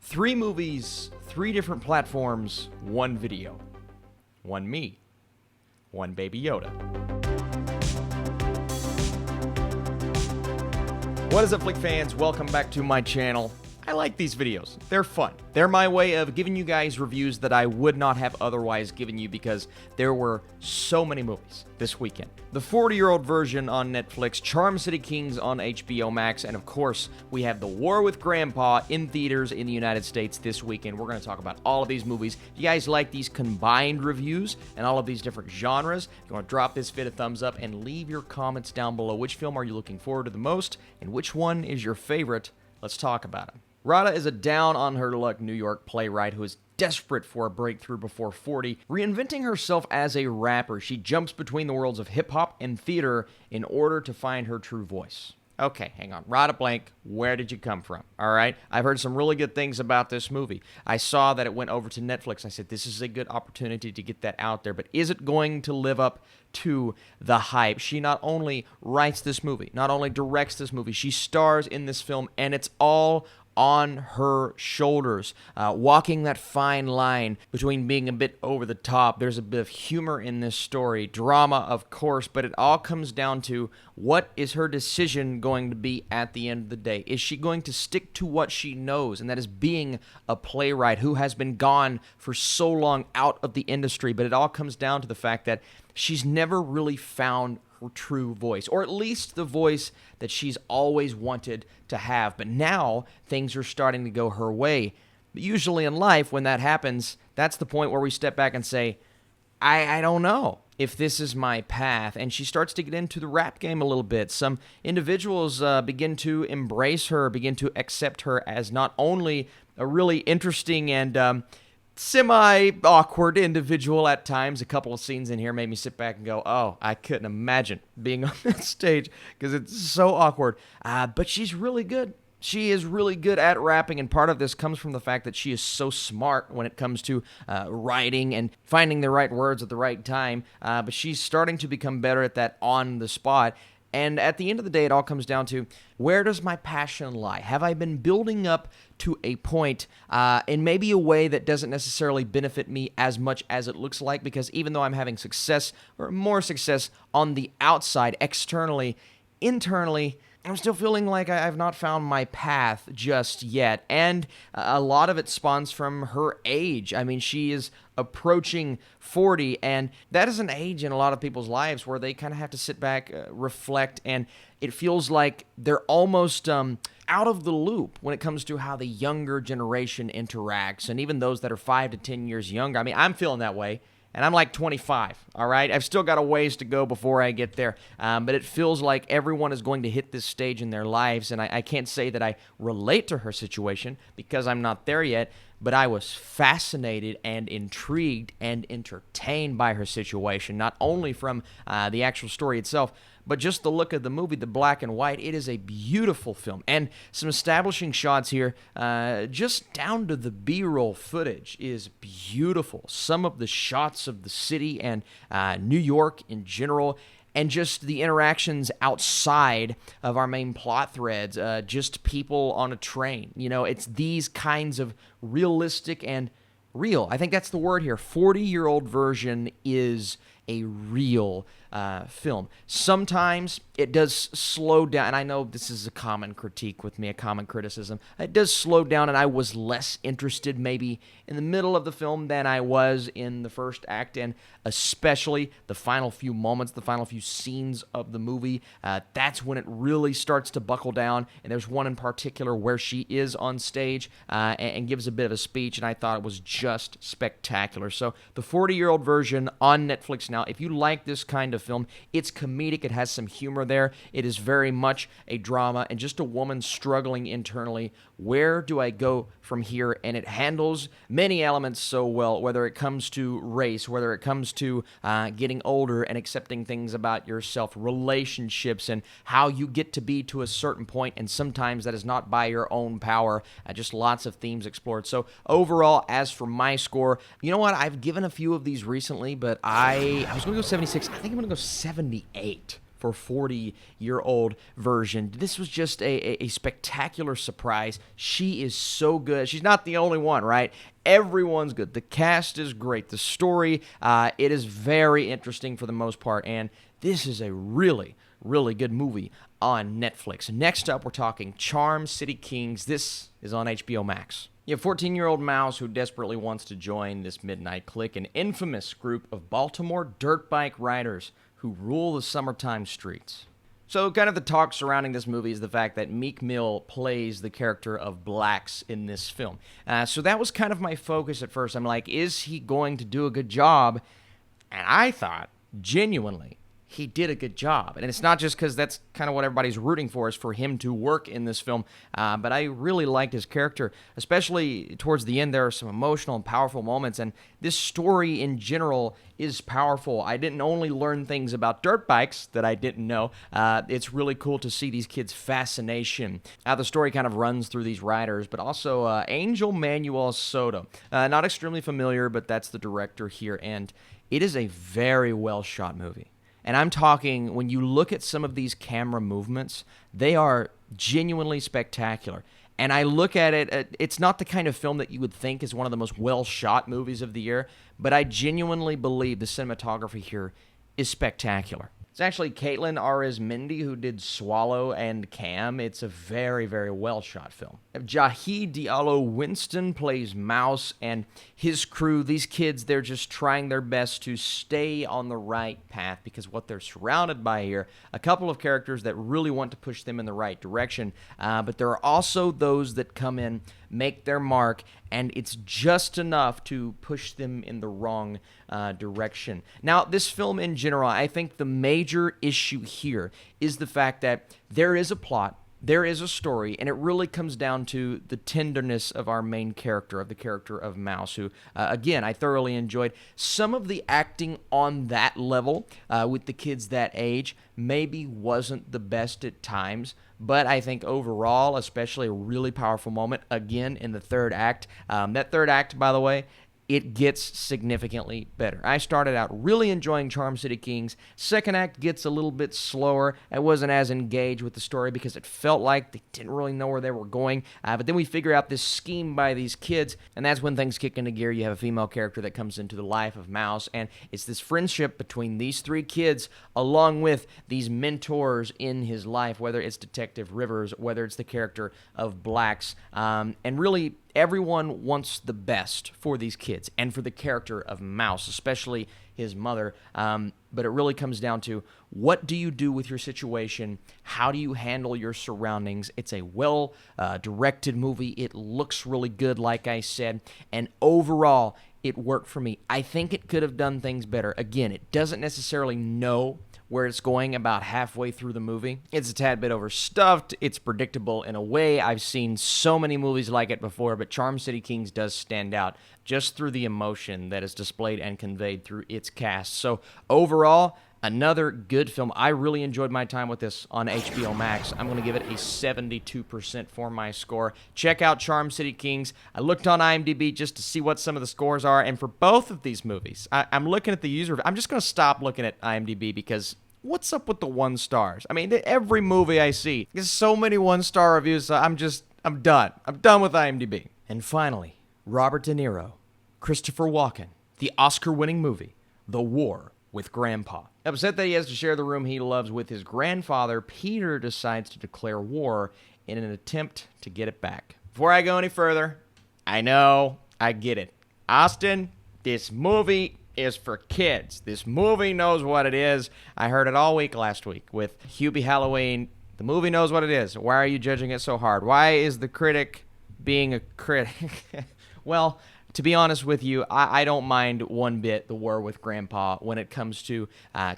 3 movies, 3 different platforms, 1 video. 1 me. 1 Baby Yoda. What is up, Flick fans? Welcome back to my channel. I like these videos. They're fun. They're my way of giving you guys reviews that I would not have otherwise given you because there were so many movies this weekend. The 40-year-old version on Netflix, Charm City Kings on HBO Max, and of course, we have The War with Grandpa in theaters in the United States this weekend. We're going to talk about all of these movies. If you guys like these combined reviews and all of these different genres, if you want to drop this vid a thumbs up and leave your comments down below. Which film are you looking forward to the most, and which one is your favorite? Let's talk about it. Radha is a down-on-her-luck New York playwright who is desperate for a breakthrough before 40. Reinventing herself as a rapper, she jumps between the worlds of hip-hop and theater in order to find her true voice. Okay, hang on. Radha Blank, where did you come from? All right? I've heard some really good things about this movie. I saw that it went over to Netflix. I said, this is a good opportunity to get that out there, but is it going to live up to the hype? She not only writes this movie, not only directs this movie, she stars in this film, and it's all on her shoulders, walking that fine line between being a bit over the top. There's a bit of humor in this story, drama, of course, but it all comes down to what is her decision going to be at the end of the day? Is she going to stick to what she knows, and that is being a playwright who has been gone for so long out of the industry? But it all comes down to the fact that she's never really found her true voice, or at least the voice that she's always wanted to have. But now things are starting to go her way. But usually in life, when that happens, that's the point where we step back and say, I don't know if this is my path. And she starts to get into the rap game a little bit. Some individuals begin to embrace her, begin to accept her as not only a really interesting and semi-awkward individual at times. A couple of scenes in here made me sit back and go, oh, I couldn't imagine being on that stage because it's so awkward. But she's really good. She is really good at rapping, and part of this comes from the fact that she is so smart when it comes to writing and finding the right words at the right time. But she's starting to become better at that on the spot. And at the end of the day, it all comes down to, where does my passion lie? Have I been building up to a point in maybe a way that doesn't necessarily benefit me as much as it looks like? Because even though I'm having success, or more success on the outside, externally, internally, I'm still feeling like I've not found my path just yet. And a lot of it spawns from her age. I mean, she is approaching 40, and that is an age in a lot of people's lives where they kind of have to sit back, reflect, and it feels like they're almost out of the loop when it comes to how the younger generation interacts, and even those that are 5 to 10 years younger. I mean, I'm feeling that way. And I'm like 25, all right? I've still got a ways to go before I get there. But it feels like everyone is going to hit this stage in their lives. And I can't say that I relate to her situation because I'm not there yet. But I was fascinated and intrigued and entertained by her situation, not only from the actual story itself, but just the look of the movie, the black and white. It is a beautiful film. And some establishing shots here, just down to the B-roll footage, is beautiful. Some of the shots of the city and New York in general, and just the interactions outside of our main plot threads, just people on a train. You know, it's these kinds of realistic and real. I think that's the word here. 40-year-old version is a real film. Sometimes it does slow down, and I know this is a common critique with me, a common criticism. It does slow down, and I was less interested maybe in the middle of the film than I was in the first act, and especially the final few moments, the final few scenes of the movie. That's when it really starts to buckle down, and there's one in particular where she is on stage and gives a bit of a speech, and I thought it was just spectacular. So the 40-year-old version on Netflix now. If you like this kind of film, it's comedic, it has some humor there, it is very much a drama, and just a woman struggling internally. Where do I go from here? And it handles many elements so well, whether it comes to race, whether it comes to getting older and accepting things about yourself, relationships, and how you get to be to a certain point, and sometimes that is not by your own power. Just lots of themes explored. So overall, as for my score, you know what? I've given a few of these recently, but I was going to go 76. I think I'm going to go 78 for for 40-year-old version. This was just a spectacular surprise. She is so good. She's not the only one, right? Everyone's good. The cast is great. The story, it is very interesting for the most part, and this is a really good movie on Netflix. Next up, we're talking Charm City Kings. This is on HBO Max. You have 14-year-old Mouse who desperately wants to join this Midnight Clique, an infamous group of Baltimore dirt bike riders who rule the summertime streets. So kind of the talk surrounding this movie is the fact that Meek Mill plays the character of Blacks in this film. So that was kind of my focus at first. I'm like, is he going to do a good job? And I thought, genuinely, he did a good job. And it's not just because that's kind of what everybody's rooting for, is for him to work in this film. But I really liked his character, especially towards the end. There are some emotional and powerful moments. And this story in general is powerful. I didn't only learn things about dirt bikes that I didn't know. It's really cool to see these kids' fascination. The story kind of runs through these riders, but also Angel Manuel Soto. Not extremely familiar, but that's the director here. And it is a very well-shot movie. And I'm talking, when you look at some of these camera movements, they are genuinely spectacular. And I look at it, it's not the kind of film that you would think is one of the most well-shot movies of the year, but I genuinely believe the cinematography here is spectacular. It's actually Caitlin Arizmendi who did Swallow and Cam. It's a very well-shot film. Jahi Diallo Winston plays Mouse, and his crew, these kids, they're just trying their best to stay on the right path, because what they're surrounded by here, a couple of characters that really want to push them in the right direction, but there are also those that come in, make their mark, and it's just enough to push them in the wrong direction. Now, this film in general, I think the major issue here is the fact that there is a plot, there is a story, and it really comes down to the tenderness of our main character, of the character of Mouse, who, again, I thoroughly enjoyed. Some of the acting on that level with the kids that age maybe wasn't the best at times, but I think overall, especially a really powerful moment, again, in the third act. That third act, by the way, it gets significantly better. I started out really enjoying Charm City Kings. Second act gets a little bit slower. I wasn't as engaged with the story because it felt like they didn't really know where they were going. But then we figure out this scheme by these kids, and that's when things kick into gear. You have a female character that comes into the life of Mouse, and it's this friendship between these three kids along with these mentors in his life, whether it's Detective Rivers, whether it's the character of Blacks, and really everyone wants the best for these kids and for the character of Mouse, especially his mother. But it really comes down to, what do you do with your situation? How do you handle your surroundings? It's a well-directed movie. It looks really good, like I said. And overall, it worked for me. I think it could have done things better. Again, it doesn't necessarily know where it's going about halfway through the movie. It's a tad bit overstuffed. It's predictable in a way. I've seen so many movies like it before, but Charm City Kings does stand out just through the emotion that is displayed and conveyed through its cast. So overall, another good film. I really enjoyed my time with this on HBO Max. I'm going to give it a 72% for my score. Check out Charm City Kings. I looked on IMDb just to see what some of the scores are, and for both of these movies, I'm looking at the user. I'm just going to stop looking at IMDb because what's up with the 1 stars? I mean, every movie I see, there's so many 1-star reviews, so I'm done. I'm done with IMDb. And finally, Robert De Niro, Christopher Walken, the Oscar-winning movie, The War with Grandpa. Upset that he has to share the room he loves with his grandfather, Peter decides to declare war in an attempt to get it back. Before I go any further, I know, I get it. Austin, this movie is for kids. This movie knows what it is. I heard it all week last week with Hubie Halloween. The movie knows what it is. Why are you judging it so hard? Why is the critic being a critic? Well, to be honest with you, I don't mind one bit The War with Grandpa when it comes to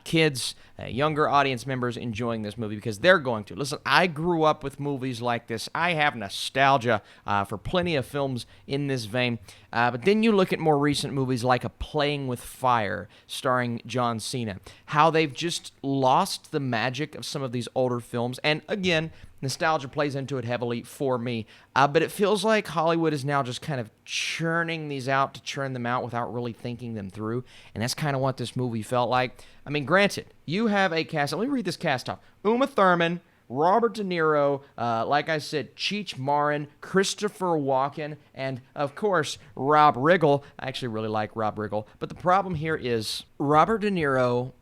kids, younger audience members enjoying this movie, because they're going to. Listen, I grew up with movies like this. I have nostalgia for plenty of films in this vein. But then you look at more recent movies like A Playing with Fire, starring John Cena, how they've just lost the magic of some of these older films. And again, Nostalgia plays into it heavily for me, but it feels like Hollywood is now just kind of churning these out to churn them out without really thinking them through, and that's kind of what this movie felt like. I mean, granted, you have a cast. Let me read this cast off. Uma Thurman, Robert De Niro, like I said, Cheech Marin, Christopher Walken, and, of course, Rob Riggle. I actually really like Rob Riggle, but the problem here is Robert De Niro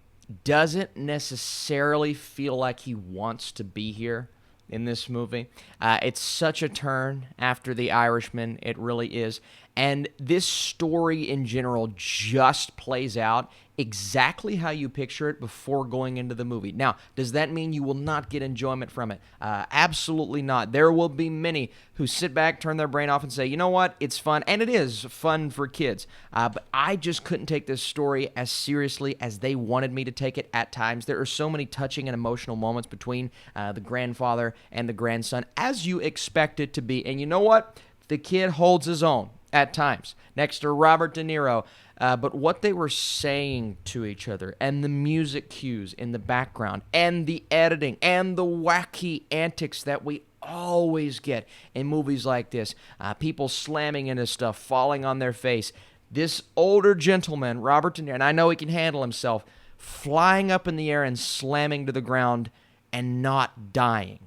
doesn't necessarily feel like he wants to be here in this movie. It's such a turn after The Irishman. It really is. And this story in general just plays out exactly how you picture it before going into the movie. Now, does that mean you will not get enjoyment from it? Absolutely not. There will be many who sit back, turn their brain off, and say, you know what, it's fun, and it is fun for kids. But I just couldn't take this story as seriously as they wanted me to take it at times. There are so many touching and emotional moments between the grandfather and the grandson, as you expect it to be. And you know what? The kid holds his own at times next to Robert De Niro. But what they were saying to each other, and the music cues in the background, and the editing, and the wacky antics that we always get in movies like this, people slamming into stuff, falling on their face. This older gentleman, Robert De Niro, and I know he can handle himself, flying up in the air and slamming to the ground and not dying.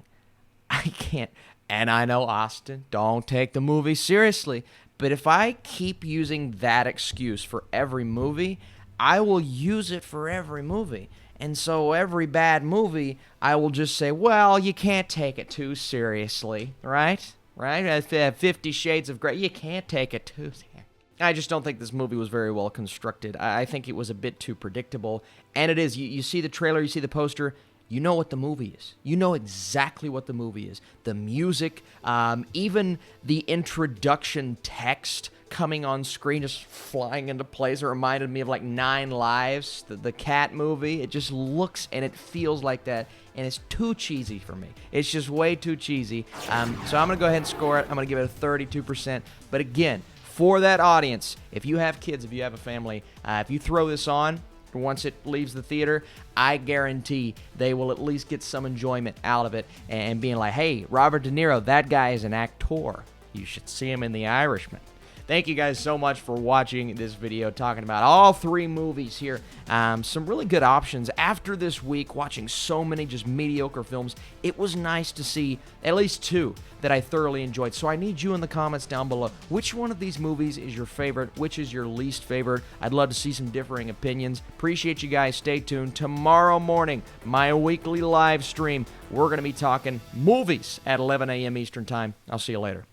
I can't. And I know, Austin, don't take the movie seriously. But if I keep using that excuse for every movie, I will use it for every movie. And so every bad movie, I will just say, well, you can't take it too seriously, right? Right? 50 Shades of Grey, you can't take it too seriously. I just don't think this movie was very well constructed. I think it was a bit too predictable. And it is. You see the trailer, you see the poster, you know what the movie is. You know exactly what the movie is. The music, even the introduction text coming on screen, just flying into place. It reminded me of like 9 Lives, the cat movie. It just looks and it feels like that, and it's too cheesy for me. It's just way too cheesy. So I'm going to go ahead and score it. I'm going to give it a 32%. But again, for that audience, if you have kids, if you have a family, if you throw this on, once it leaves the theater, I guarantee they will at least get some enjoyment out of it and being like, hey, Robert De Niro, that guy is an actor. You should see him in The Irishman. Thank you guys so much for watching this video, talking about all 3 movies here. Some really good options. After this week, watching so many just mediocre films, it was nice to see at least 2 that I thoroughly enjoyed. So I need you in the comments down below. Which one of these movies is your favorite? Which is your least favorite? I'd love to see some differing opinions. Appreciate you guys. Stay tuned. Tomorrow morning, my weekly live stream, we're going to be talking movies at 11 a.m. Eastern Time. I'll see you later.